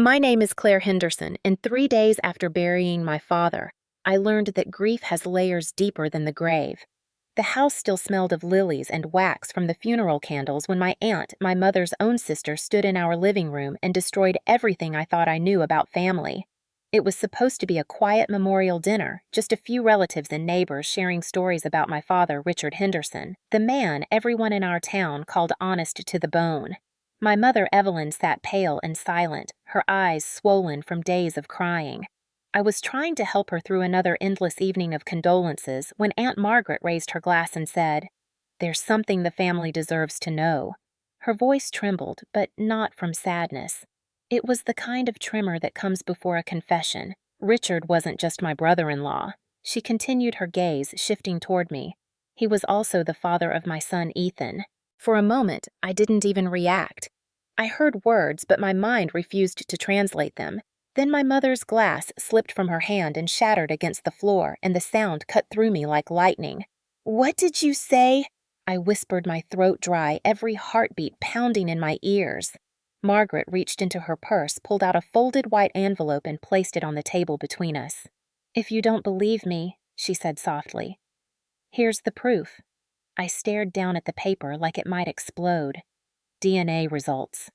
My name is Claire Henderson, and 3 days after burying my father, I learned that grief has layers deeper than the grave. The house still smelled of lilies and wax from the funeral candles when my aunt, my mother's own sister, stood in our living room and destroyed everything I thought I knew about family. It was supposed to be a quiet memorial dinner, just a few relatives and neighbors sharing stories about my father, Richard Henderson, the man everyone in our town called honest to the bone. My mother, Evelyn, sat pale and silent, her eyes swollen from days of crying. I was trying to help her through another endless evening of condolences when Aunt Margaret raised her glass and said, "There's something the family deserves to know." Her voice trembled, but not from sadness. It was the kind of tremor that comes before a confession. Richard wasn't just my brother-in-law. She continued, her gaze shifting toward me. He was also the father of my son, Ethan. For a moment, I didn't even react. I heard words, but my mind refused to translate them. Then my mother's glass slipped from her hand and shattered against the floor, and the sound cut through me like lightning. "What did you say?" I whispered, my throat dry, every heartbeat pounding in my ears. Margaret reached into her purse, pulled out a folded white envelope, and placed it on the table between us. "If you don't believe me," she said softly, "here's the proof." I stared down at the paper like it might explode. DNA results.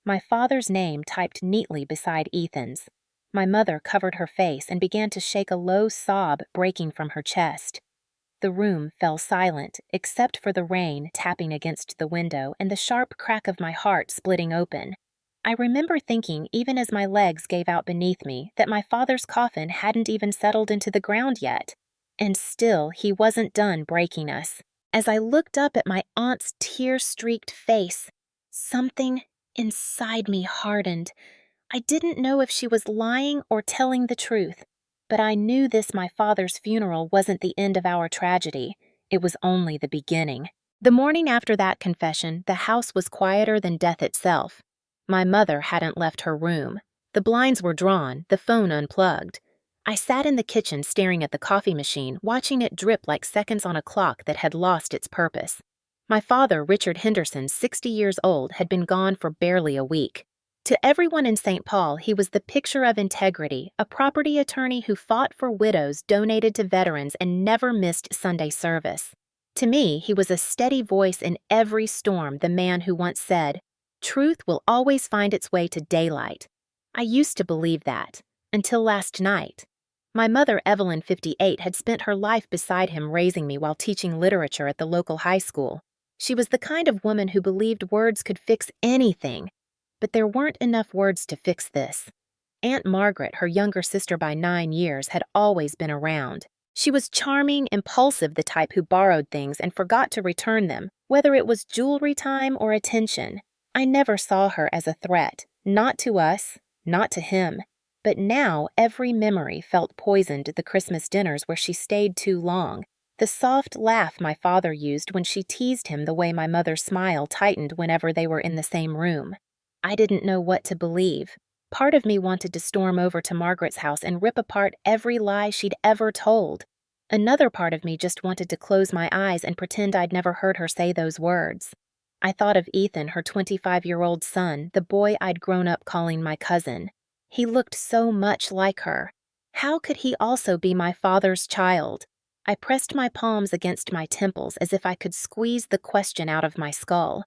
My father's name typed neatly beside Ethan's. My mother covered her face and began to shake, a low sob breaking from her chest. The room fell silent, except for the rain tapping against the window and the sharp crack of my heart splitting open. I remember thinking, even as my legs gave out beneath me, that my father's coffin hadn't even settled into the ground yet. And still, he wasn't done breaking us. As I looked up at my aunt's tear-streaked face, something inside me hardened. I didn't know if she was lying or telling the truth, but I knew this, my father's funeral, wasn't the end of our tragedy. It was only the beginning. The morning after that confession, the house was quieter than death itself. My mother hadn't left her room. The blinds were drawn, the phone unplugged. I sat in the kitchen staring at the coffee machine, watching it drip like seconds on a clock that had lost its purpose. My father, Richard Henderson, 60 years old, had been gone for barely a week. To everyone in St. Paul, he was the picture of integrity, a property attorney who fought for widows, donated to veterans, and never missed Sunday service. To me, he was a steady voice in every storm, the man who once said, "Truth will always find its way to daylight." I used to believe that, until last night. My mother, Evelyn, 58, had spent her life beside him, raising me while teaching literature at the local high school. She was the kind of woman who believed words could fix anything. But there weren't enough words to fix this. Aunt Margaret, her younger sister by 9 years, had always been around. She was charming, impulsive, the type who borrowed things and forgot to return them, whether it was jewelry time or attention. I never saw her as a threat, not to us, not to him. But now every memory felt poisoned. The Christmas dinners where she stayed too long, the soft laugh my father used when she teased him, the way my mother's smile tightened whenever they were in the same room. I didn't know what to believe. Part of me wanted to storm over to Margaret's house and rip apart every lie she'd ever told. Another part of me just wanted to close my eyes and pretend I'd never heard her say those words. I thought of Ethan, her 25-year-old son, the boy I'd grown up calling my cousin. He looked so much like her. How could he also be my father's child? I pressed my palms against my temples as if I could squeeze the question out of my skull.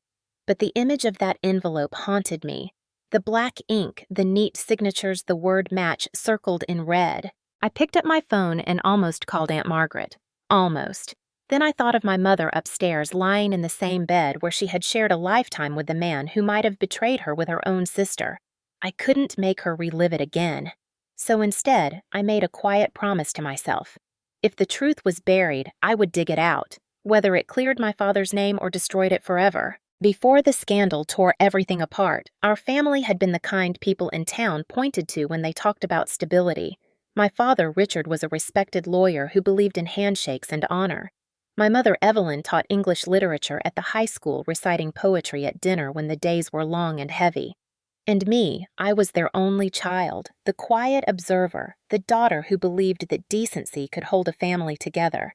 But the image of that envelope haunted me. The black ink, the neat signatures, the word match circled in red. I picked up my phone and almost called Aunt Margaret. Almost. Then I thought of my mother upstairs, lying in the same bed where she had shared a lifetime with the man who might have betrayed her with her own sister. I couldn't make her relive it again. So instead, I made a quiet promise to myself. If the truth was buried, I would dig it out, whether it cleared my father's name or destroyed it forever. Before the scandal tore everything apart, our family had been the kind people in town pointed to when they talked about stability. My father, Richard, was a respected lawyer who believed in handshakes and honor. My mother, Evelyn, taught English literature at the high school, reciting poetry at dinner when the days were long and heavy. And me, I was their only child, the quiet observer, the daughter who believed that decency could hold a family together.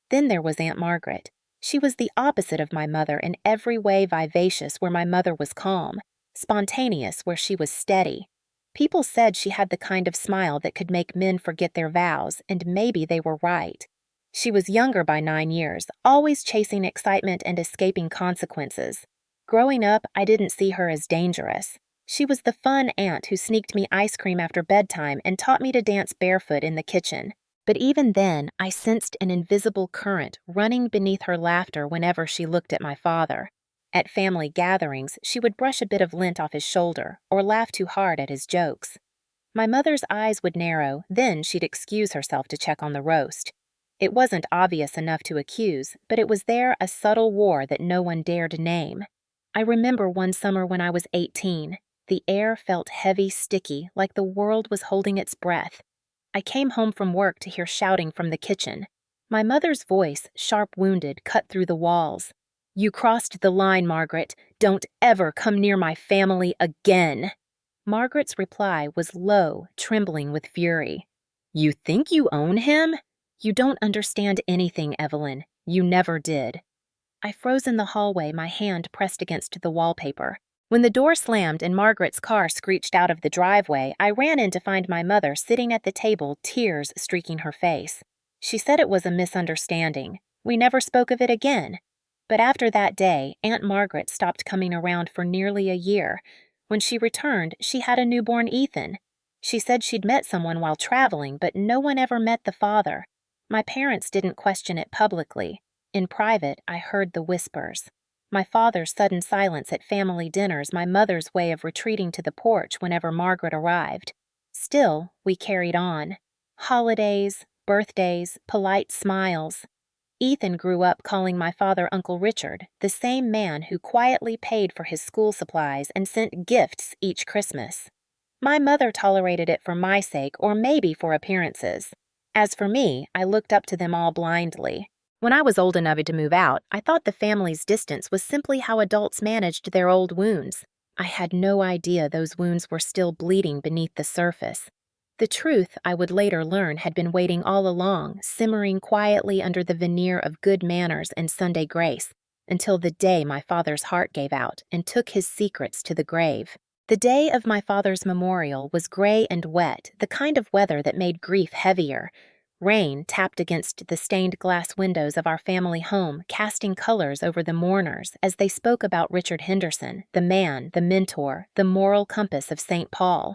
Then there was Aunt Margaret. She was the opposite of my mother, in every way vivacious where my mother was calm, spontaneous where she was steady. People said she had the kind of smile that could make men forget their vows, and maybe they were right. She was younger by 9 years, always chasing excitement and escaping consequences. Growing up, I didn't see her as dangerous. She was the fun aunt who sneaked me ice cream after bedtime and taught me to dance barefoot in the kitchen. But even then, I sensed an invisible current running beneath her laughter whenever she looked at my father. At family gatherings, she would brush a bit of lint off his shoulder or laugh too hard at his jokes. My mother's eyes would narrow, then she'd excuse herself to check on the roast. It wasn't obvious enough to accuse, but it was there a subtle war that no one dared name. I remember one summer when I was 18. The air felt heavy, sticky, like the world was holding its breath. I came home from work to hear shouting from the kitchen. My mother's voice, sharp-wounded, cut through the walls. "You crossed the line, Margaret. Don't ever come near my family again." Margaret's reply was low, trembling with fury. "You think you own him? You don't understand anything, Evelyn. You never did." I froze in the hallway, my hand pressed against the wallpaper. When the door slammed and Margaret's car screeched out of the driveway, I ran in to find my mother sitting at the table, tears streaking her face. She said it was a misunderstanding. We never spoke of it again. But after that day, Aunt Margaret stopped coming around for nearly a year. When she returned, she had a newborn Ethan. She said she'd met someone while traveling, but no one ever met the father. My parents didn't question it publicly. In private, I heard the whispers. My father's sudden silence at family dinners, my mother's way of retreating to the porch whenever Margaret arrived. Still, we carried on. Holidays, birthdays, polite smiles. Ethan grew up calling my father Uncle Richard, the same man who quietly paid for his school supplies and sent gifts each Christmas. My mother tolerated it for my sake or maybe for appearances. As for me, I looked up to them all blindly. When I was old enough to move out, I thought the family's distance was simply how adults managed their old wounds. I had no idea those wounds were still bleeding beneath the surface. The truth, I would later learn, had been waiting all along, simmering quietly under the veneer of good manners and Sunday grace, until the day my father's heart gave out and took his secrets to the grave. The day of my father's memorial was gray and wet, the kind of weather that made grief heavier. Rain tapped against the stained glass windows of our family home, casting colors over the mourners as they spoke about Richard Henderson, the man, the mentor, the moral compass of St. Paul.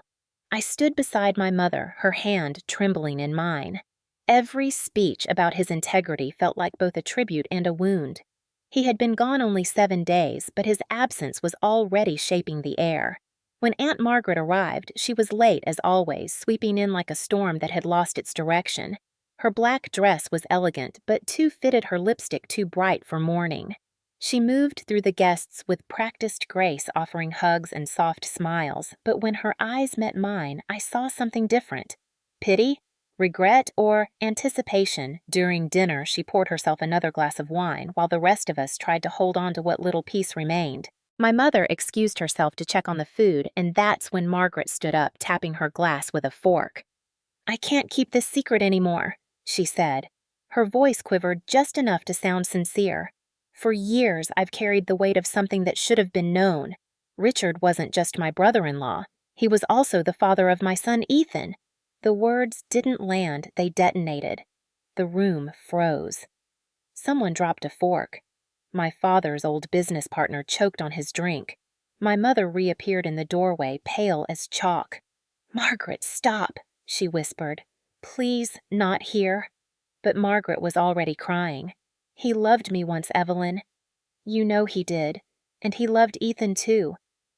I stood beside my mother, her hand trembling in mine. Every speech about his integrity felt like both a tribute and a wound. He had been gone only 7 days, but his absence was already shaping the air. When Aunt Margaret arrived, she was late as always, sweeping in like a storm that had lost its direction. Her black dress was elegant, but too fitted her lipstick too bright for mourning. She moved through the guests with practiced grace, offering hugs and soft smiles, but when her eyes met mine, I saw something different. Pity? Regret? Or anticipation? During dinner, she poured herself another glass of wine, while the rest of us tried to hold on to what little peace remained. My mother excused herself to check on the food, and that's when Margaret stood up, tapping her glass with a fork. "I can't keep this secret anymore," she said. Her voice quivered just enough to sound sincere. "For years, I've carried the weight of something that should have been known. Richard wasn't just my brother-in-law. He was also the father of my son Ethan." The words didn't land, they detonated. The room froze. Someone dropped a fork. My father's old business partner choked on his drink. My mother reappeared in the doorway, pale as chalk. "Margaret, stop," she whispered. "Please, not here." But Margaret was already crying. "He loved me once, Evelyn. You know he did. And he loved Ethan too.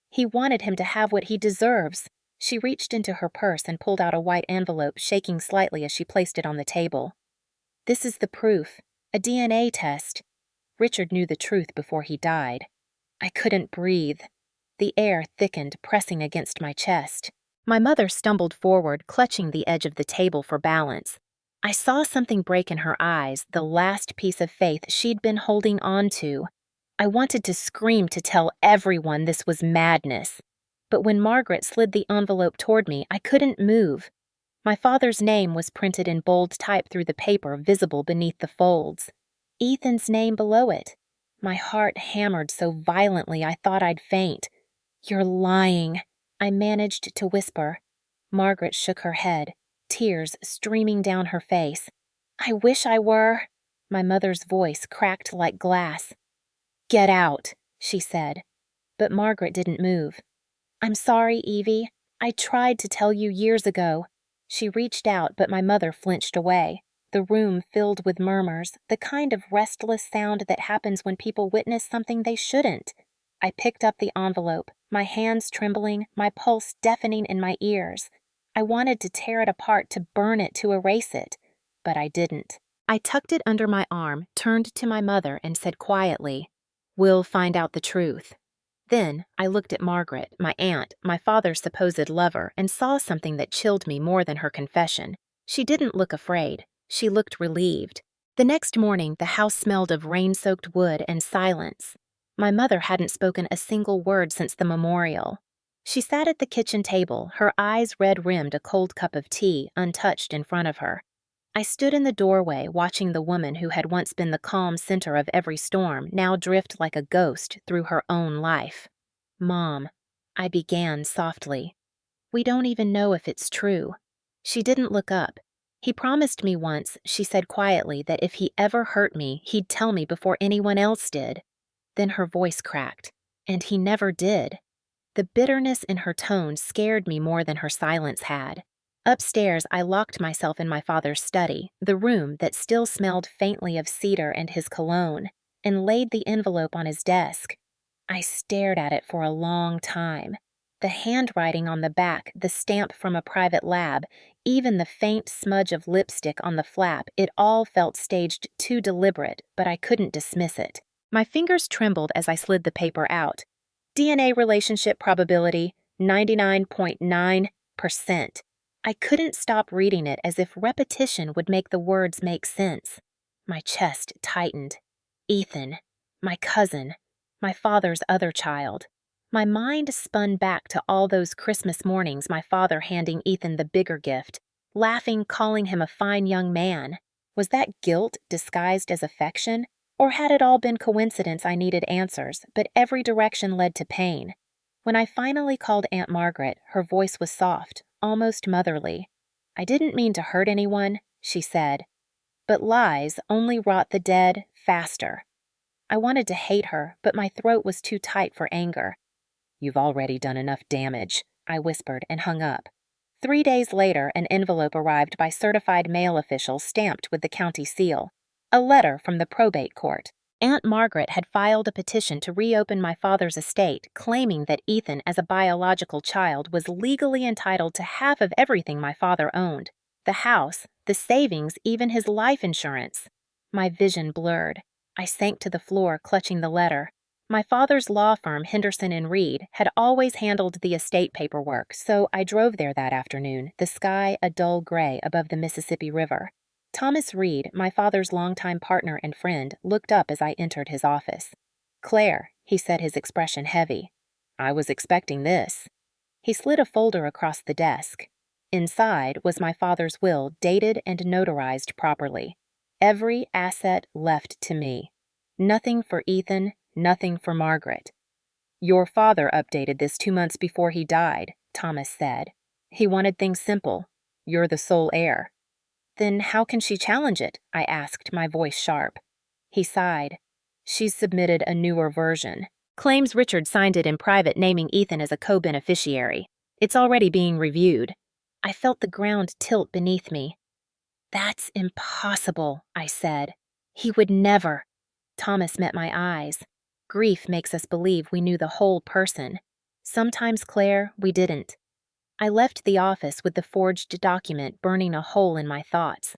He wanted him to have what he deserves." She reached into her purse and pulled out a white envelope, shaking slightly as she placed it on the table. "This is the proof. A DNA test. Richard knew the truth before he died." I couldn't breathe. The air thickened, pressing against my chest. My mother stumbled forward, clutching the edge of the table for balance. I saw something break in her eyes, the last piece of faith she'd been holding on to. I wanted to scream to tell everyone this was madness. But when Margaret slid the envelope toward me, I couldn't move. My father's name was printed in bold type through the paper, visible beneath the folds. Ethan's name below it. My heart hammered so violently I thought I'd faint. "You're lying," I managed to whisper. Margaret shook her head, tears streaming down her face. I wish I were. My mother's voice cracked like glass. Get out, she said. But Margaret didn't move. I'm sorry, Evie. I tried to tell you years ago. She reached out, but my mother flinched away. The room filled with murmurs, the kind of restless sound that happens when people witness something they shouldn't. I picked up the envelope, my hands trembling, my pulse deafening in my ears. I wanted to tear it apart, to burn it, to erase it, but I didn't. I tucked it under my arm, turned to my mother, and said quietly, "We'll find out the truth." Then I looked at Margaret, my aunt, my father's supposed lover, and saw something that chilled me more than her confession. She didn't look afraid. She looked relieved. The next morning, the house smelled of rain-soaked wood and silence. My mother hadn't spoken a single word since the memorial. She sat at the kitchen table, her eyes red-rimmed, a cold cup of tea untouched in front of her. I stood in the doorway, watching the woman who had once been the calm center of every storm now drift like a ghost through her own life. "Mom," I began softly, "we don't even know if it's true." She didn't look up. "He promised me once," she said quietly, "that if he ever hurt me, he'd tell me before anyone else did." Then her voice cracked. "And he never did." The bitterness in her tone scared me more than her silence had. Upstairs, I locked myself in my father's study, the room that still smelled faintly of cedar and his cologne, and laid the envelope on his desk. I stared at it for a long time. The handwriting on the back, the stamp from a private lab, even the faint smudge of lipstick on the flap, it all felt staged too deliberate, but I couldn't dismiss it. My fingers trembled as I slid the paper out. DNA relationship probability, 99.9%. I couldn't stop reading it as if repetition would make the words make sense. My chest tightened. Ethan, my cousin, my father's other child. My mind spun back to all those Christmas mornings, my father handing Ethan the bigger gift, laughing, calling him a fine young man. Was that guilt disguised as affection? Or had it all been coincidence? I needed answers, but every direction led to pain. When I finally called Aunt Margaret, her voice was soft, almost motherly. "I didn't mean to hurt anyone," she said. "But lies only rot the dead faster." I wanted to hate her, but my throat was too tight for anger. "You've already done enough damage," I whispered and hung up. 3 days later, an envelope arrived by certified mail official stamped with the county seal. A letter from the probate court. Aunt Margaret had filed a petition to reopen my father's estate, claiming that Ethan, as a biological child, was legally entitled to half of everything my father owned. The house, the savings, even his life insurance. My vision blurred. I sank to the floor, clutching the letter. My father's law firm, Henderson and Reed, had always handled the estate paperwork, so I drove there that afternoon, the sky a dull gray above the Mississippi River. Thomas Reed, my father's longtime partner and friend, looked up as I entered his office. "Claire," he said, his expression heavy. "I was expecting this." He slid a folder across the desk. Inside was my father's will, dated and notarized properly. Every asset left to me. Nothing for Ethan, nothing for Margaret. "Your father updated this 2 months before he died," Thomas said. "He wanted things simple. You're the sole heir." "Then how can she challenge it?" I asked, my voice sharp. He sighed. "She's submitted a newer version. Claims Richard signed it in private, naming Ethan as a co-beneficiary. It's already being reviewed." I felt the ground tilt beneath me. "That's impossible," I said. "He would never." Thomas met my eyes. "Grief makes us believe we knew the whole person. Sometimes, Claire, we didn't." I left the office with the forged document burning a hole in my thoughts.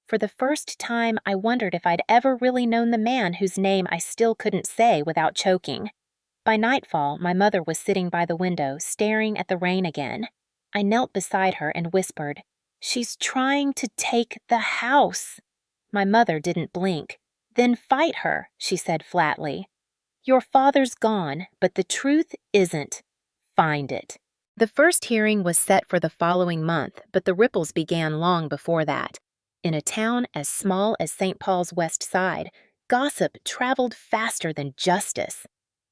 For the first time, I wondered if I'd ever really known the man whose name I still couldn't say without choking. By nightfall, my mother was sitting by the window, staring at the rain again. I knelt beside her and whispered, "She's trying to take the house." My mother didn't blink. "Then fight her," she said flatly. "Your father's gone, but the truth isn't. Find it." The first hearing was set for the following month, but the ripples began long before that. In a town as small as St. Paul's West Side, gossip traveled faster than justice.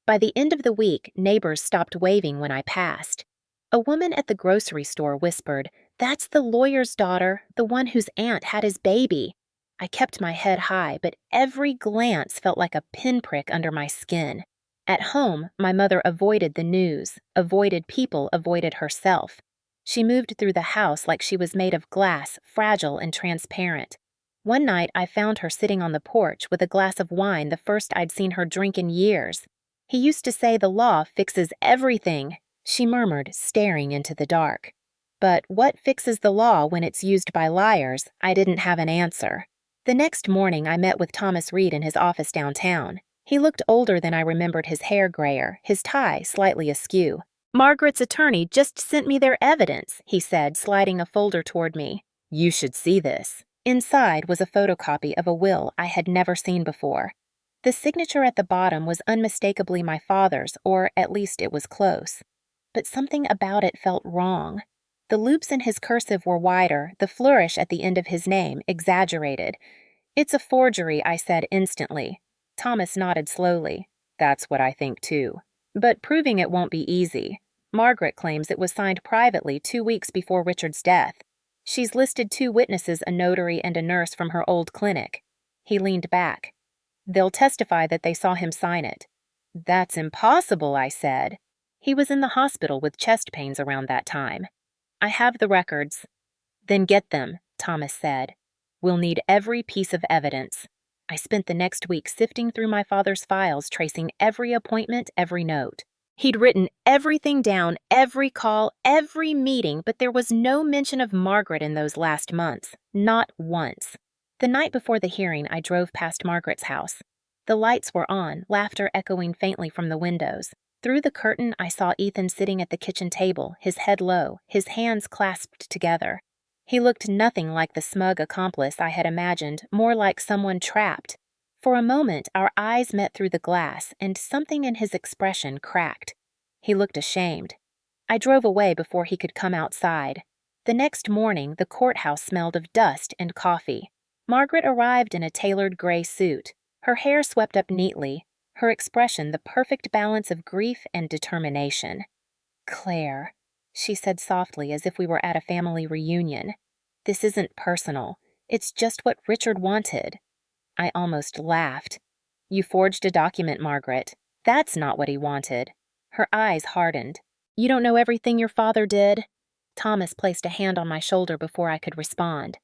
By the end of the week, neighbors stopped waving when I passed. A woman at the grocery store whispered, "That's the lawyer's daughter, the one whose aunt had his baby." I kept my head high, but every glance felt like a pinprick under my skin. At home, my mother avoided the news, avoided people, avoided herself. She moved through the house like she was made of glass, fragile and transparent. One night, I found her sitting on the porch with a glass of wine, the first I'd seen her drink in years. "He used to say the law fixes everything," she murmured, staring into the dark. But what fixes the law when it's used by liars? I didn't have an answer. The next morning, I met with Thomas Reed in his office downtown. He looked older than I remembered, his hair grayer, his tie slightly askew. "Margaret's attorney just sent me their evidence," he said, sliding a folder toward me. "You should see this." Inside was a photocopy of a will I had never seen before. The signature at the bottom was unmistakably my father's, or at least it was close. But something about it felt wrong. The loops in his cursive were wider, the flourish at the end of his name exaggerated. "It's a forgery," I said instantly. Thomas nodded slowly. "That's what I think too. But proving it won't be easy. Margaret claims it was signed privately 2 weeks before Richard's death. She's listed 2 witnesses, a notary and a nurse from her old clinic." He leaned back. "They'll testify that they saw him sign it." "That's impossible," I said. "He was in the hospital with chest pains around that time." "I have the records." "Then get them," Thomas said. "We'll need every piece of evidence." I spent the next week sifting through my father's files, tracing every appointment, every note. He'd written everything down, every call, every meeting, but there was no mention of Margaret in those last months. Not once. The night before the hearing, I drove past Margaret's house. The lights were on, laughter echoing faintly from the windows. Through the curtain, I saw Ethan sitting at the kitchen table, his head low, his hands clasped together. He looked nothing like the smug accomplice I had imagined, more like someone trapped. For a moment, our eyes met through the glass, and something in his expression cracked. He looked ashamed. I drove away before he could come outside. The next morning, the courthouse smelled of dust and coffee. Margaret arrived in a tailored gray suit, her hair swept up neatly, her expression the perfect balance of grief and determination. "Claire," she said softly, as if we were at a family reunion, "this isn't personal. It's just what Richard wanted." I almost laughed. "You forged a document, Margaret. That's not what he wanted." Her eyes hardened. "You don't know everything your father did?" Thomas placed a hand on my shoulder before I could respond.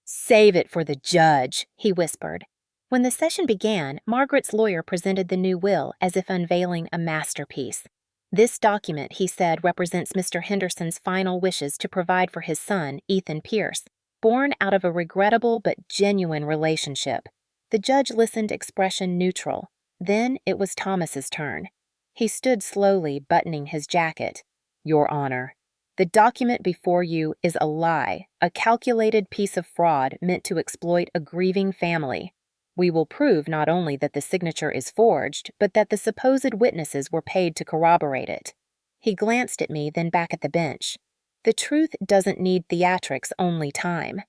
"Save it for the judge," he whispered. When the session began, Margaret's lawyer presented the new will as if unveiling a masterpiece. "This document," he said, "represents Mr. Henderson's final wishes to provide for his son, Ethan Pierce, born out of a regrettable but genuine relationship." The judge listened, expression neutral. Then it was Thomas's turn. He stood slowly, buttoning his jacket. "Your Honor, the document before you is a lie, a calculated piece of fraud meant to exploit a grieving family. We will prove not only that the signature is forged, but that the supposed witnesses were paid to corroborate it." He glanced at me, then back at the bench. "The truth doesn't need theatrics, only time."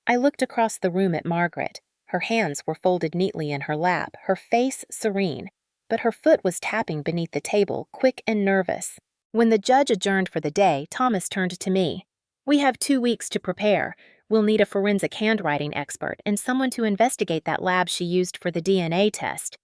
I looked across the room at Margaret. Her hands were folded neatly in her lap, her face serene, but her foot was tapping beneath the table, quick and nervous. When the judge adjourned for the day, Thomas turned to me. "We have 2 weeks to prepare. We'll need a forensic handwriting expert and someone to investigate that lab she used for the DNA test."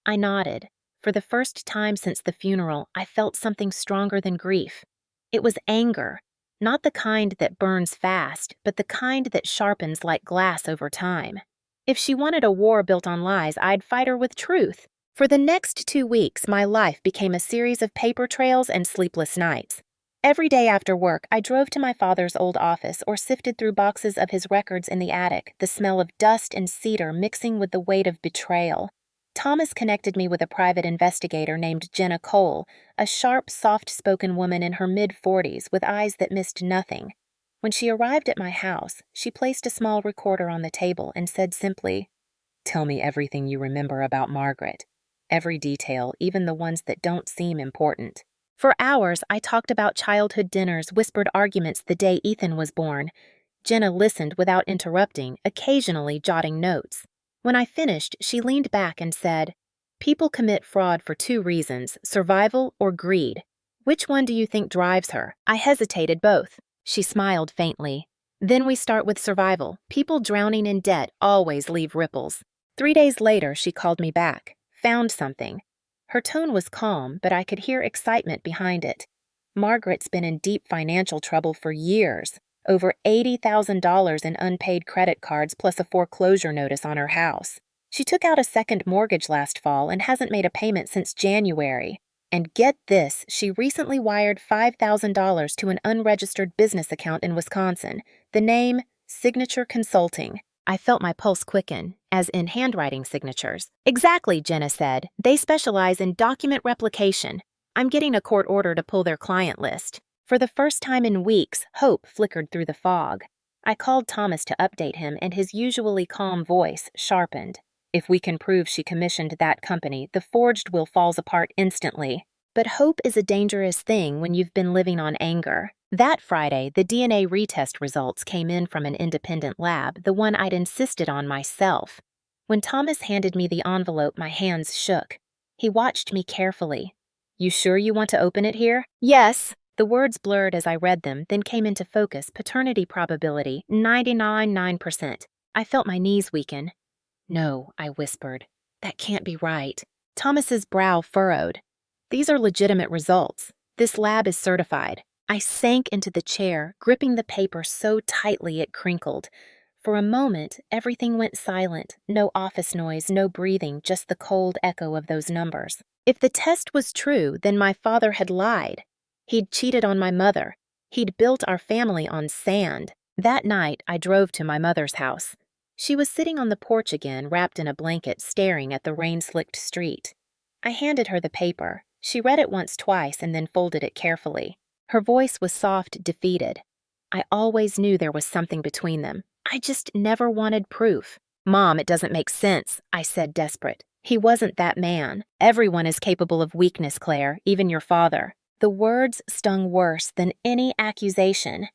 I nodded. For the first time since the funeral, I felt something stronger than grief. It was anger, not the kind that burns fast, but the kind that sharpens like glass over time. If she wanted a war built on lies, I'd fight her with truth. For the next 2 weeks, my life became a series of paper trails and sleepless nights. Every day after work, I drove to my father's old office or sifted through boxes of his records in the attic, the smell of dust and cedar mixing with the weight of betrayal. Thomas connected me with a private investigator named Jenna Cole, a sharp, soft-spoken woman in her mid-40s with eyes that missed nothing. When she arrived at my house, she placed a small recorder on the table and said simply, "Tell me everything you remember about Margaret. Every detail, even the ones that don't seem important." For hours, I talked about childhood dinners, whispered arguments the day Ethan was born. Jenna listened without interrupting, occasionally jotting notes. When I finished, she leaned back and said, "People commit fraud for 2 reasons, survival or greed. Which one do you think drives her? I hesitated. Both. She smiled faintly. Then we start with survival. People drowning in debt always leave ripples. 3 days later, she called me back. Found something. Her tone was calm, but I could hear excitement behind it. Margaret's been in deep financial trouble for years. Over $80,000 in unpaid credit cards plus a foreclosure notice on her house. She took out a second mortgage last fall and hasn't made a payment since January. And get this, she recently wired $5,000 to an unregistered business account in Wisconsin. The name, Signature Consulting. I felt my pulse quicken, as in handwriting signatures. Exactly, Jenna said. They specialize in document replication. I'm getting a court order to pull their client list. For the first time in weeks, hope flickered through the fog. I called Thomas to update him, and his usually calm voice sharpened. If we can prove she commissioned that company, the forged will falls apart instantly. But hope is a dangerous thing when you've been living on anger. That Friday, the DNA retest results came in from an independent lab, the one I'd insisted on myself. When Thomas handed me the envelope, my hands shook. He watched me carefully. You sure you want to open it here? Yes. The words blurred as I read them, then came into focus. Paternity probability, 99.9%. I felt my knees weaken. No, I whispered. That can't be right. Thomas's brow furrowed. These are legitimate results. This lab is certified. I sank into the chair, gripping the paper so tightly it crinkled. For a moment, everything went silent. No office noise, no breathing, just the cold echo of those numbers. If the test was true, then my father had lied. He'd cheated on my mother. He'd built our family on sand. That night, I drove to my mother's house. She was sitting on the porch again, wrapped in a blanket, staring at the rain-slicked street. I handed her the paper. She read it once, twice, and then folded it carefully. Her voice was soft, defeated. I always knew there was something between them. I just never wanted proof. Mom, it doesn't make sense, I said, desperate. He wasn't that man. Everyone is capable of weakness, Claire, even your father. The words stung worse than any accusation.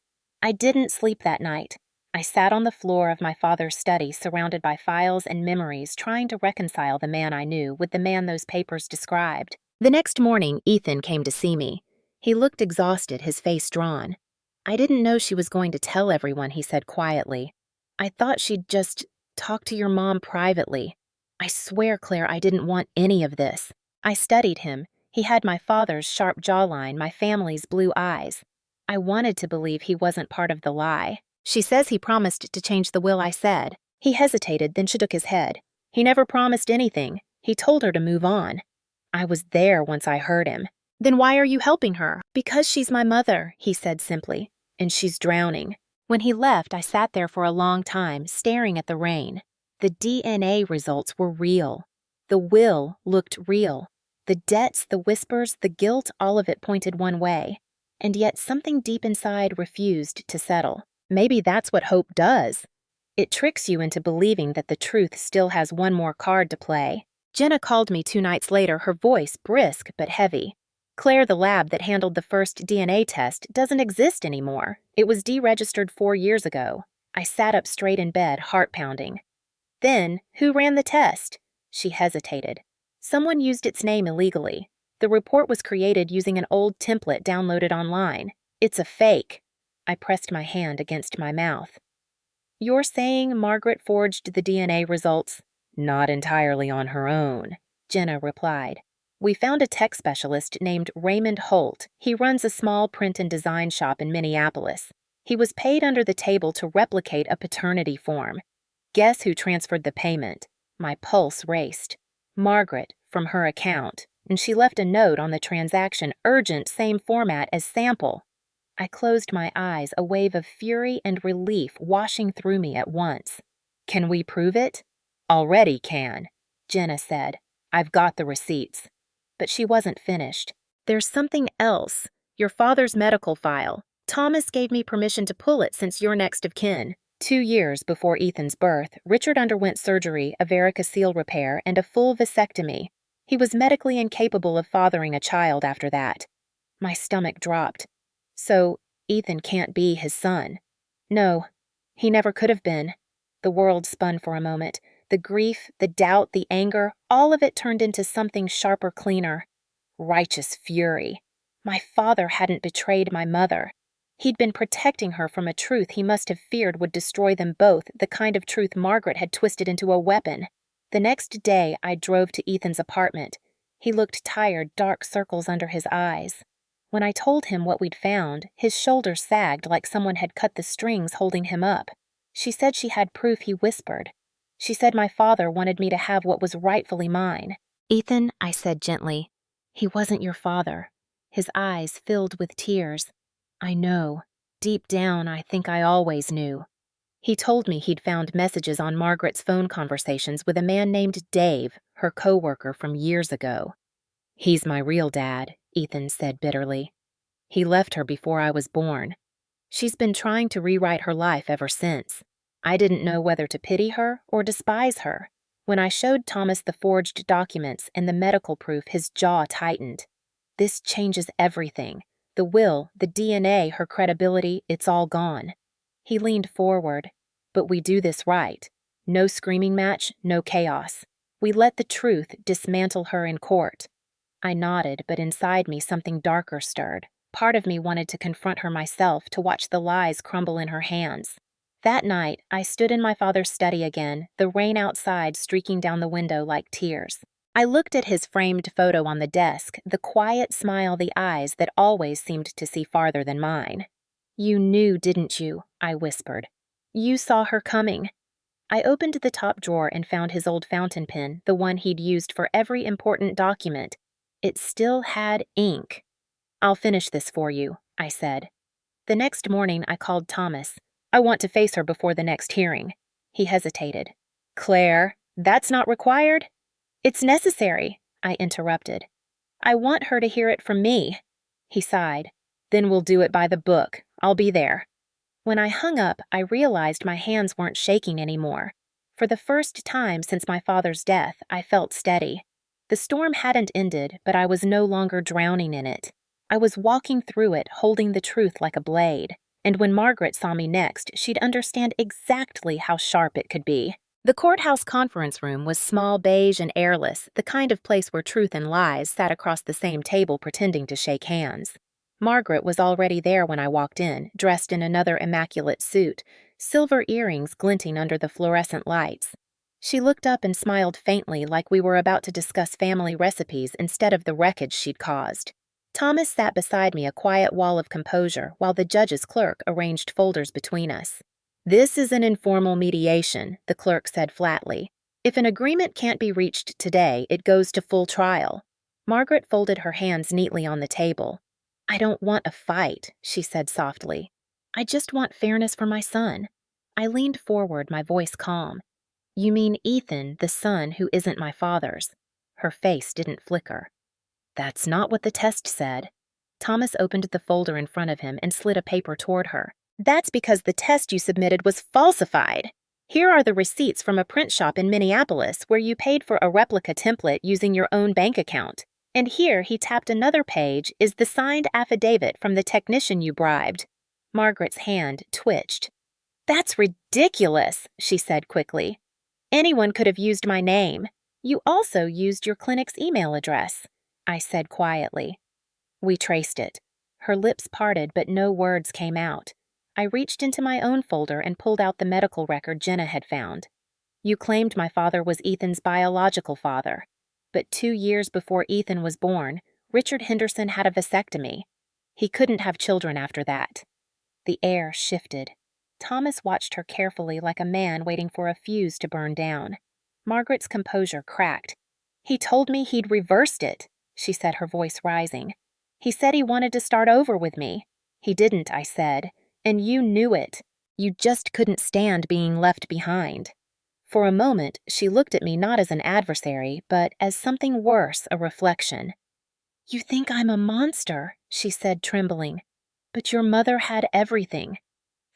I didn't sleep that night. I sat on the floor of my father's study, surrounded by files and memories, trying to reconcile the man I knew with the man those papers described. The next morning, Ethan came to see me. He looked exhausted, his face drawn. I didn't know she was going to tell everyone, he said quietly. I thought she'd just talk to your mom privately. I swear, Claire, I didn't want any of this. I studied him. He had my father's sharp jawline, my family's blue eyes. I wanted to believe he wasn't part of the lie. She says he promised to change the will, I said. He hesitated, then shook his head. He never promised anything. He told her to move on. I was there once I heard him. Then why are you helping her? Because she's my mother, he said simply, and she's drowning. When he left, I sat there for a long time, staring at the rain. The DNA results were real. The will looked real. The debts, the whispers, the guilt, all of it pointed one way. And yet something deep inside refused to settle. Maybe that's what hope does. It tricks you into believing that the truth still has one more card to play. Jenna called me 2 nights later, her voice brisk but heavy. Claire, the lab that handled the first DNA test, doesn't exist anymore. It was deregistered 4 years ago. I sat up straight in bed, heart pounding. Then, who ran the test? She hesitated. Someone used its name illegally. The report was created using an old template downloaded online. It's a fake. I pressed my hand against my mouth. You're saying Margaret forged the DNA results? Not entirely on her own, Jenna replied. We found a tech specialist named Raymond Holt. He runs a small print and design shop in Minneapolis. He was paid under the table to replicate a paternity form. Guess who transferred the payment? My pulse raced. Margaret, from her account, and she left a note on the transaction, urgent, same format as sample. I closed my eyes, a wave of fury and relief washing through me at once. Can we prove it? Already can, Jenna said. I've got the receipts. But she wasn't finished. There's something else. Your father's medical file. Thomas gave me permission to pull it since you're next of kin. 2 years before Ethan's birth, Richard underwent surgery, a varicocele repair, and a full vasectomy. He was medically incapable of fathering a child after that. My stomach dropped. So, Ethan can't be his son. No, he never could have been. The world spun for a moment. The grief, the doubt, the anger, all of it turned into something sharper, cleaner. Righteous fury. My father hadn't betrayed my mother. He'd been protecting her from a truth he must have feared would destroy them both, the kind of truth Margaret had twisted into a weapon. The next day, I drove to Ethan's apartment. He looked tired, dark circles under his eyes. When I told him what we'd found, his shoulders sagged like someone had cut the strings holding him up. She said she had proof, he whispered. She said my father wanted me to have what was rightfully mine. Ethan, I said gently, he wasn't your father. His eyes filled with tears. I know. Deep down, I think I always knew. He told me he'd found messages on Margaret's phone conversations with a man named Dave, her co-worker from years ago. He's my real dad, Ethan said bitterly. He left her before I was born. She's been trying to rewrite her life ever since. I didn't know whether to pity her or despise her. When I showed Thomas the forged documents and the medical proof, his jaw tightened. This changes everything. The will, the DNA, her credibility, it's all gone. He leaned forward. But we do this right. No screaming match, no chaos. We let the truth dismantle her in court. I nodded, but inside me something darker stirred. Part of me wanted to confront her myself, to watch the lies crumble in her hands. That night, I stood in my father's study again, the rain outside streaking down the window like tears. I looked at his framed photo on the desk, the quiet smile, the eyes that always seemed to see farther than mine. You knew, didn't you? I whispered. You saw her coming. I opened the top drawer and found his old fountain pen, the one he'd used for every important document. It still had ink. I'll finish this for you, I said. The next morning, I called Thomas. I want to face her before the next hearing. He hesitated. Claire, that's not required? It's necessary, I interrupted. I want her to hear it from me. He sighed. Then we'll do it by the book. I'll be there. When I hung up, I realized my hands weren't shaking anymore. For the first time since my father's death, I felt steady. The storm hadn't ended, but I was no longer drowning in it. I was walking through it, holding the truth like a blade. And when Margaret saw me next, she'd understand exactly how sharp it could be. The courthouse conference room was small, beige, and airless, the kind of place where truth and lies sat across the same table pretending to shake hands. Margaret was already there when I walked in, dressed in another immaculate suit, silver earrings glinting under the fluorescent lights. She looked up and smiled faintly, like we were about to discuss family recipes instead of the wreckage she'd caused. Thomas sat beside me, a quiet wall of composure, while the judge's clerk arranged folders between us. This is an informal mediation, the clerk said flatly. If an agreement can't be reached today, it goes to full trial. Margaret folded her hands neatly on the table. I don't want a fight, she said softly. I just want fairness for my son. I leaned forward, my voice calm. You mean Ethan, the son who isn't my father's? Her face didn't flicker. That's not what the test said. Thomas opened the folder in front of him and slid a paper toward her. That's because the test you submitted was falsified. Here are the receipts from a print shop in Minneapolis where you paid for a replica template using your own bank account. And here, he tapped another page, is the signed affidavit from the technician you bribed. Margaret's hand twitched. That's ridiculous, she said quickly. Anyone could have used my name. You also used your clinic's email address, I said quietly. We traced it. Her lips parted, but no words came out. I reached into my own folder and pulled out the medical record Jenna had found. You claimed my father was Ethan's biological father. But 2 years before Ethan was born, Richard Henderson had a vasectomy. He couldn't have children after that. The air shifted. Thomas watched her carefully, like a man waiting for a fuse to burn down. Margaret's composure cracked. He told me he'd reversed it, she said, her voice rising. He said he wanted to start over with me. He didn't, I said, and you knew it. You just couldn't stand being left behind. For a moment, she looked at me not as an adversary, but as something worse, a reflection. You think I'm a monster, she said, trembling. But your mother had everything.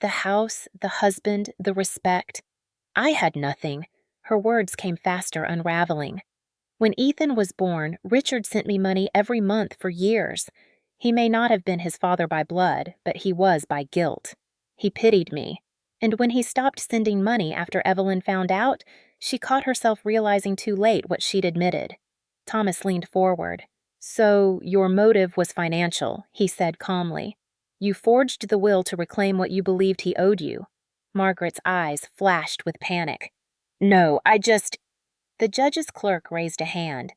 The house, the husband, the respect. I had nothing. Her words came faster, unraveling. When Ethan was born, Richard sent me money every month for years. He may not have been his father by blood, but he was by guilt. He pitied me. And when he stopped sending money after Evelyn found out, she caught herself realizing too late what she'd admitted. Thomas leaned forward. So your motive was financial, he said calmly. You forged the will to reclaim what you believed he owed you. Margaret's eyes flashed with panic. No, The judge's clerk raised a hand.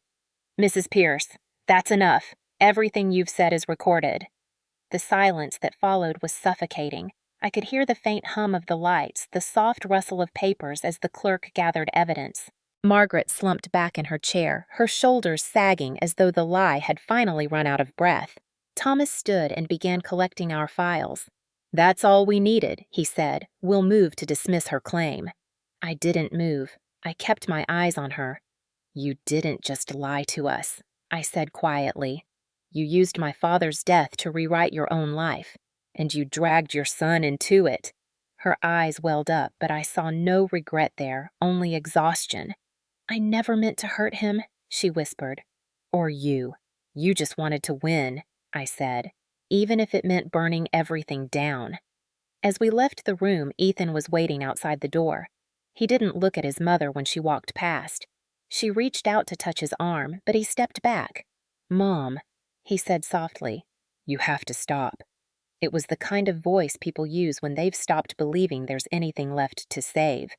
Mrs. Pierce, that's enough. Everything you've said is recorded. The silence that followed was suffocating. I could hear the faint hum of the lights, the soft rustle of papers as the clerk gathered evidence. Margaret slumped back in her chair, her shoulders sagging as though the lie had finally run out of breath. Thomas stood and began collecting our files. That's all we needed, he said. We'll move to dismiss her claim. I didn't move. I kept my eyes on her. You didn't just lie to us, I said quietly. You used my father's death to rewrite your own life, and you dragged your son into it. Her eyes welled up, but I saw no regret there, only exhaustion. I never meant to hurt him, she whispered. Or you. You just wanted to win, I said, even if it meant burning everything down. As we left the room, Ethan was waiting outside the door. He didn't look at his mother when she walked past. She reached out to touch his arm, but he stepped back. Mom, he said softly, you have to stop. It was the kind of voice people use when they've stopped believing there's anything left to save.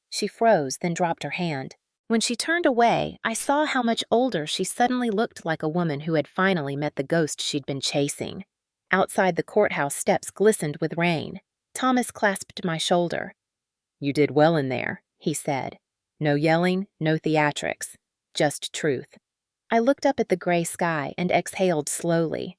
She froze, then dropped her hand. When she turned away, I saw how much older she suddenly looked, like a woman who had finally met the ghost she'd been chasing. Outside the courthouse steps glistened with rain. Thomas clasped my shoulder. You did well in there, he said. No yelling, no theatrics, just truth. I looked up at the gray sky and exhaled slowly.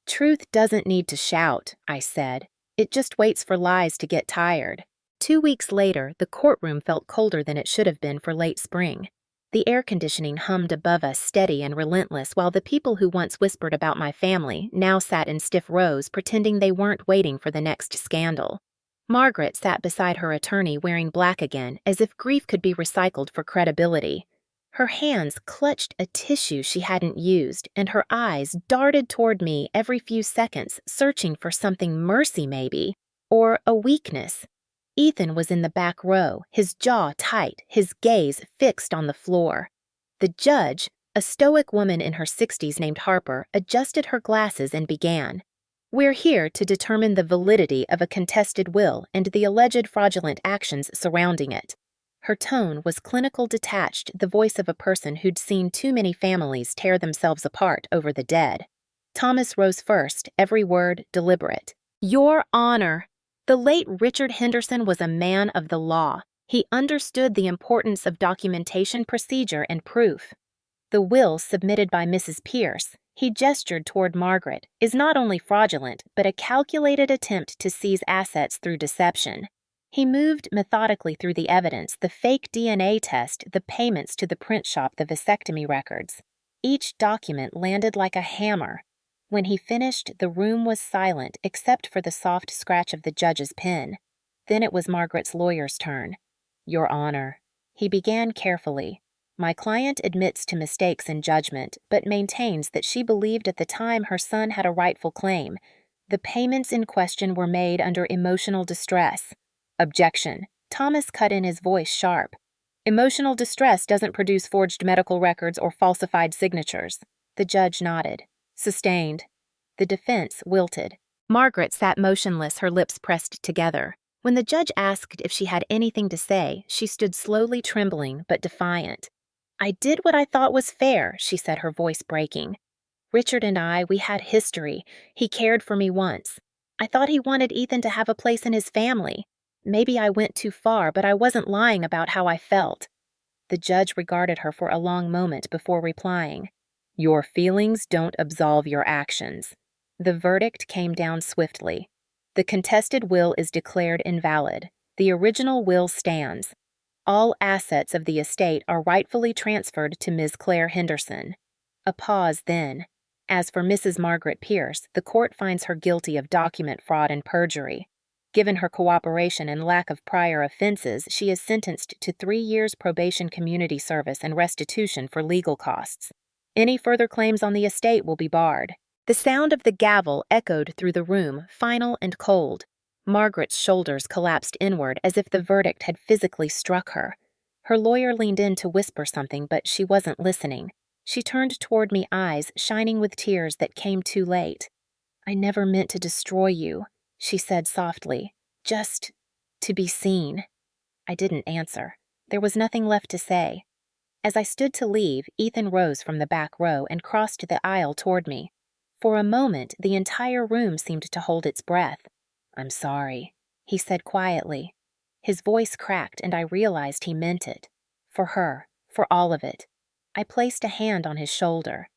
Truth doesn't need to shout, I said. It just waits for lies to get tired. 2 weeks later, the courtroom felt colder than it should have been for late spring. The air conditioning hummed above us, steady and relentless, while the people who once whispered about my family now sat in stiff rows, pretending they weren't waiting for the next scandal. Margaret sat beside her attorney, wearing black again, as if grief could be recycled for credibility. Her hands clutched a tissue she hadn't used, and her eyes darted toward me every few seconds, searching for something, mercy maybe, or a weakness. Ethan was in the back row, his jaw tight, his gaze fixed on the floor. The judge, a stoic woman in her 60s named Harper, adjusted her glasses and began. We're here to determine the validity of a contested will and the alleged fraudulent actions surrounding it. Her tone was clinical, detached, the voice of a person who'd seen too many families tear themselves apart over the dead. Thomas rose first, every word deliberate. Your Honor, the late Richard Henderson was a man of the law. He understood the importance of documentation, procedure, and proof. The will submitted by Mrs. Pierce, he gestured toward Margaret, is not only fraudulent, but a calculated attempt to seize assets through deception. He moved methodically through the evidence, the fake DNA test, the payments to the print shop, the vasectomy records. Each document landed like a hammer. When he finished, the room was silent except for the soft scratch of the judge's pen. Then it was Margaret's lawyer's turn. Your Honor. He began carefully. My client admits to mistakes in judgment, but maintains that she believed at the time her son had a rightful claim. The payments in question were made under emotional distress. Objection. Thomas cut in, his voice sharp. Emotional distress doesn't produce forged medical records or falsified signatures. The judge nodded. Sustained. The defense wilted. Margaret sat motionless, her lips pressed together. When the judge asked if she had anything to say, she stood slowly, trembling but defiant. I did what I thought was fair, she said, her voice breaking. Richard and we had history. He cared for me once. I thought he wanted Ethan to have a place in his family. Maybe I went too far, but I wasn't lying about how I felt. The judge regarded her for a long moment before replying. Your feelings don't absolve your actions. The verdict came down swiftly. The contested will is declared invalid. The original will stands. All assets of the estate are rightfully transferred to Ms. Claire Henderson. A pause then. As for Mrs. Margaret Pierce, the court finds her guilty of document fraud and perjury. Given her cooperation and lack of prior offenses, she is sentenced to 3 years probation, community service, and restitution for legal costs. Any further claims on the estate will be barred. The sound of the gavel echoed through the room, final and cold. Margaret's shoulders collapsed inward as if the verdict had physically struck her. Her lawyer leaned in to whisper something, but she wasn't listening. She turned toward me, eyes shining with tears that came too late. "I never meant to destroy you," she said softly. "Just to be seen." I didn't answer. There was nothing left to say. As I stood to leave, Ethan rose from the back row and crossed the aisle toward me. For a moment, the entire room seemed to hold its breath. "I'm sorry," he said quietly. His voice cracked, and I realized he meant it. For her, for all of it. I placed a hand on his shoulder.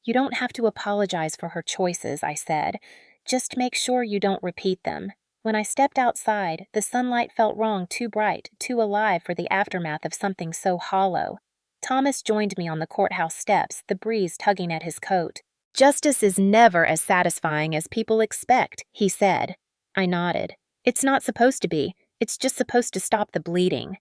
"You don't have to apologize for her choices," I said. "Just make sure you don't repeat them." When I stepped outside, the sunlight felt wrong, too bright, too alive for the aftermath of something so hollow. Thomas joined me on the courthouse steps, the breeze tugging at his coat. "Justice is never as satisfying as people expect," he said. I nodded. "It's not supposed to be. It's just supposed to stop the bleeding."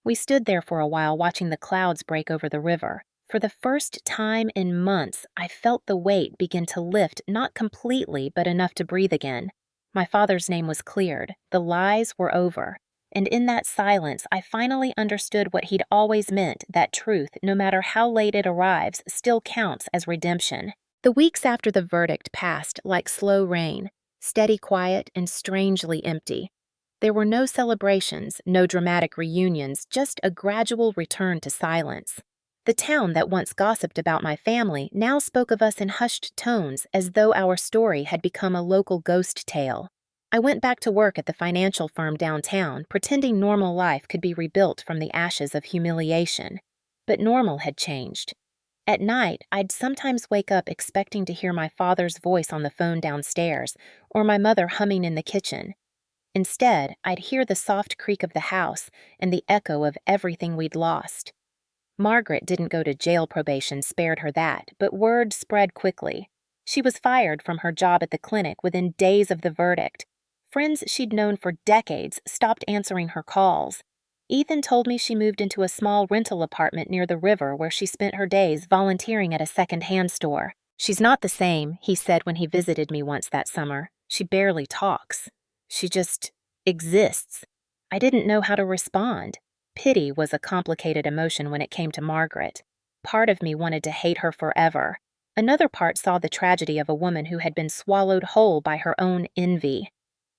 We stood there for a while watching the clouds break over the river. For the first time in months, I felt the weight begin to lift, not completely, but enough to breathe again. My father's name was cleared. The lies were over. And in that silence, I finally understood what he'd always meant, that truth, no matter how late it arrives, still counts as redemption. The weeks after the verdict passed like slow rain, steady quiet and strangely empty. There were no celebrations, no dramatic reunions, just a gradual return to silence. The town that once gossiped about my family now spoke of us in hushed tones, as though our story had become a local ghost tale. I went back to work at the financial firm downtown, pretending normal life could be rebuilt from the ashes of humiliation. But normal had changed. At night, I'd sometimes wake up expecting to hear my father's voice on the phone downstairs, or my mother humming in the kitchen. Instead, I'd hear the soft creak of the house and the echo of everything we'd lost. Margaret didn't go to jail. Probation spared her that, but word spread quickly. She was fired from her job at the clinic within days of the verdict. Friends she'd known for decades stopped answering her calls. Ethan told me she moved into a small rental apartment near the river where she spent her days volunteering at a second-hand store. "She's not the same," he said when he visited me once that summer. "She barely talks. She just exists." I didn't know how to respond. Pity was a complicated emotion when it came to Margaret. Part of me wanted to hate her forever. Another part saw the tragedy of a woman who had been swallowed whole by her own envy.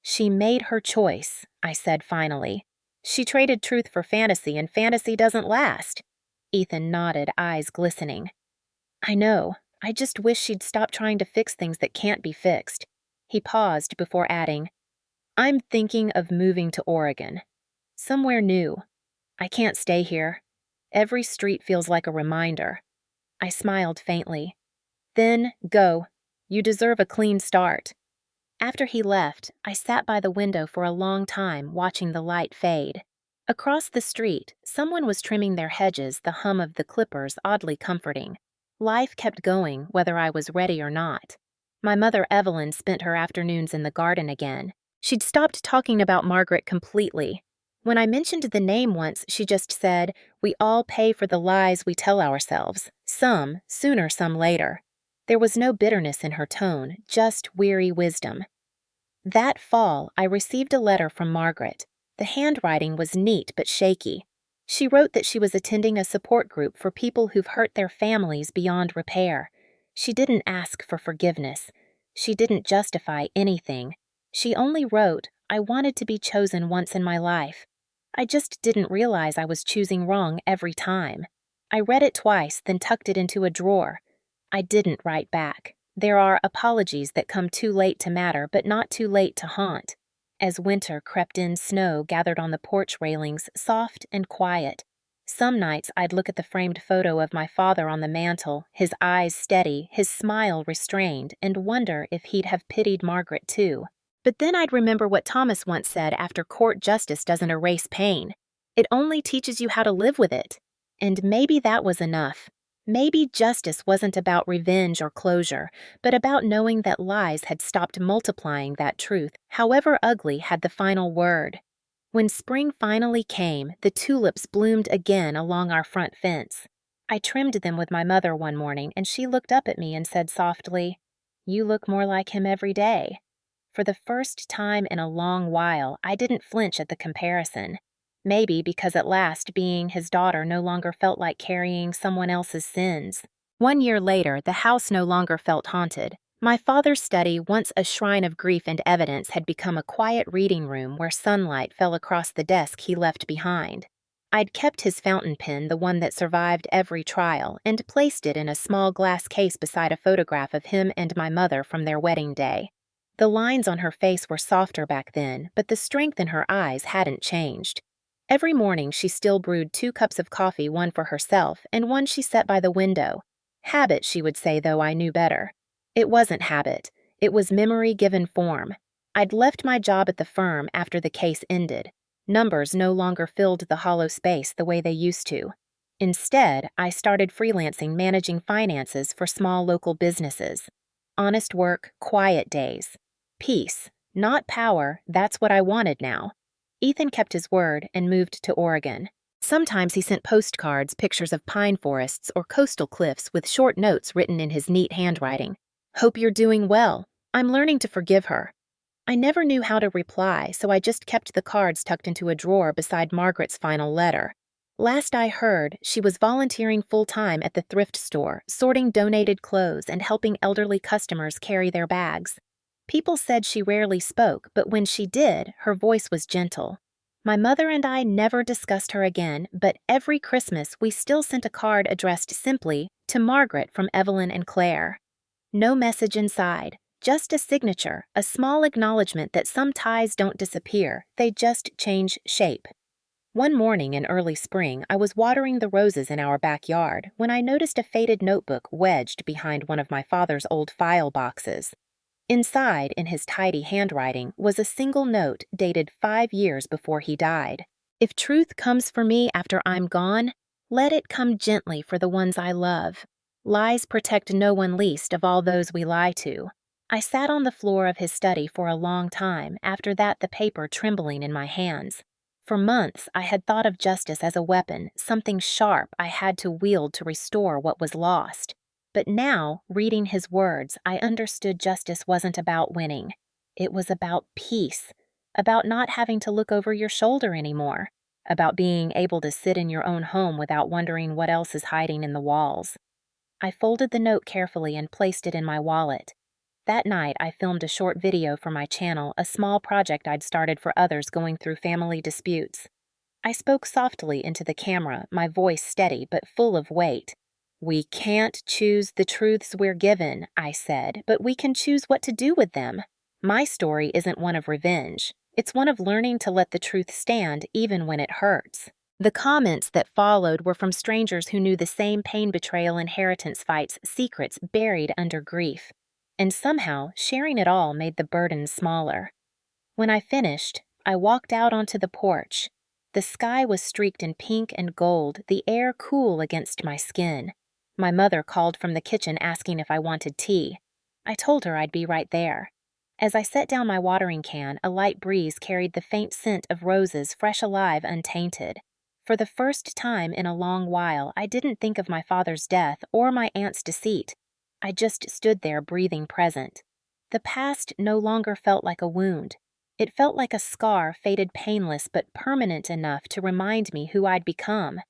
"She made her choice," I said finally. "She traded truth for fantasy, and fantasy doesn't last." Ethan nodded, eyes glistening. "I know. I just wish she'd stop trying to fix things that can't be fixed." He paused before adding, "I'm thinking of moving to Oregon. Somewhere new. I can't stay here. Every street feels like a reminder." I smiled faintly. "Then go. You deserve a clean start." After he left, I sat by the window for a long time, watching the light fade. Across the street, someone was trimming their hedges, the hum of the clippers oddly comforting. Life kept going, whether I was ready or not. My mother Evelyn spent her afternoons in the garden again. She'd stopped talking about Margaret completely. When I mentioned the name once, she just said, "We all pay for the lies we tell ourselves. Some sooner, some later." There was no bitterness in her tone, just weary wisdom. That fall, I received a letter from Margaret. The handwriting was neat but shaky. She wrote that she was attending a support group for people who've hurt their families beyond repair. She didn't ask for forgiveness. She didn't justify anything. She only wrote, "I wanted to be chosen once in my life. I just didn't realize I was choosing wrong every time." I read it twice, then tucked it into a drawer. I didn't write back. There are apologies that come too late to matter, but not too late to haunt. As winter crept in, snow gathered on the porch railings, soft and quiet. Some nights I'd look at the framed photo of my father on the mantel, his eyes steady, his smile restrained, and wonder if he'd have pitied Margaret too. But then I'd remember what Thomas once said after court justice doesn't erase pain. It only teaches you how to live with it. And maybe that was enough. Maybe justice wasn't about revenge or closure, but about knowing that lies had stopped multiplying, that truth, however ugly, had the final word. When spring finally came, the tulips bloomed again along our front fence. I trimmed them with my mother one morning, and she looked up at me and said softly, "You look more like him every day." For the first time in a long while, I didn't flinch at the comparison. Maybe because at last being his daughter no longer felt like carrying someone else's sins. 1 year later, the house no longer felt haunted. My father's study, once a shrine of grief and evidence, had become a quiet reading room where sunlight fell across the desk he left behind. I'd kept his fountain pen, the one that survived every trial, and placed it in a small glass case beside a photograph of him and my mother from their wedding day. The lines on her face were softer back then, but the strength in her eyes hadn't changed. Every morning she still brewed 2 cups of coffee, one for herself and one she set by the window. Habit, she would say, though I knew better. It wasn't habit. It was memory given form. I'd left my job at the firm after the case ended. Numbers no longer filled the hollow space the way they used to. Instead, I started freelancing, managing finances for small local businesses. Honest work, quiet days. Peace, not power, that's what I wanted now. Ethan kept his word and moved to Oregon. Sometimes he sent postcards, pictures of pine forests or coastal cliffs with short notes written in his neat handwriting. "Hope you're doing well. I'm learning to forgive her." I never knew how to reply, so I just kept the cards tucked into a drawer beside Margaret's final letter. Last I heard, she was volunteering full-time at the thrift store, sorting donated clothes and helping elderly customers carry their bags. People said she rarely spoke, but when she did, her voice was gentle. My mother and I never discussed her again, but every Christmas we still sent a card addressed simply to Margaret from Evelyn and Claire. No message inside, just a signature, a small acknowledgement that some ties don't disappear, they just change shape. One morning in early spring, I was watering the roses in our backyard when I noticed a faded notebook wedged behind one of my father's old file boxes. Inside, in his tidy handwriting, was a single note dated 5 years before he died. "If truth comes for me after I'm gone, let it come gently for the ones I love. Lies protect no one, least of all those we lie to." I sat on the floor of his study for a long time, after that the paper trembling in my hands. For months, I had thought of justice as a weapon, something sharp I had to wield to restore what was lost. But now, reading his words, I understood justice wasn't about winning. It was about peace, about not having to look over your shoulder anymore, about being able to sit in your own home without wondering what else is hiding in the walls. I folded the note carefully and placed it in my wallet. That night, I filmed a short video for my channel, a small project I'd started for others going through family disputes. I spoke softly into the camera, my voice steady but full of weight. "We can't choose the truths we're given," I said, "but we can choose what to do with them. My story isn't one of revenge. It's one of learning to let the truth stand even when it hurts." The comments that followed were from strangers who knew the same pain, betrayal, inheritance fights, secrets buried under grief. And somehow, sharing it all made the burden smaller. When I finished, I walked out onto the porch. The sky was streaked in pink and gold, the air cool against my skin. My mother called from the kitchen asking if I wanted tea. I told her I'd be right there. As I set down my watering can, a light breeze carried the faint scent of roses, fresh, alive, untainted. For the first time in a long while, I didn't think of my father's death or my aunt's deceit. I just stood there, breathing present. The past no longer felt like a wound. It felt like a scar, faded, painless, but permanent enough to remind me who I'd become.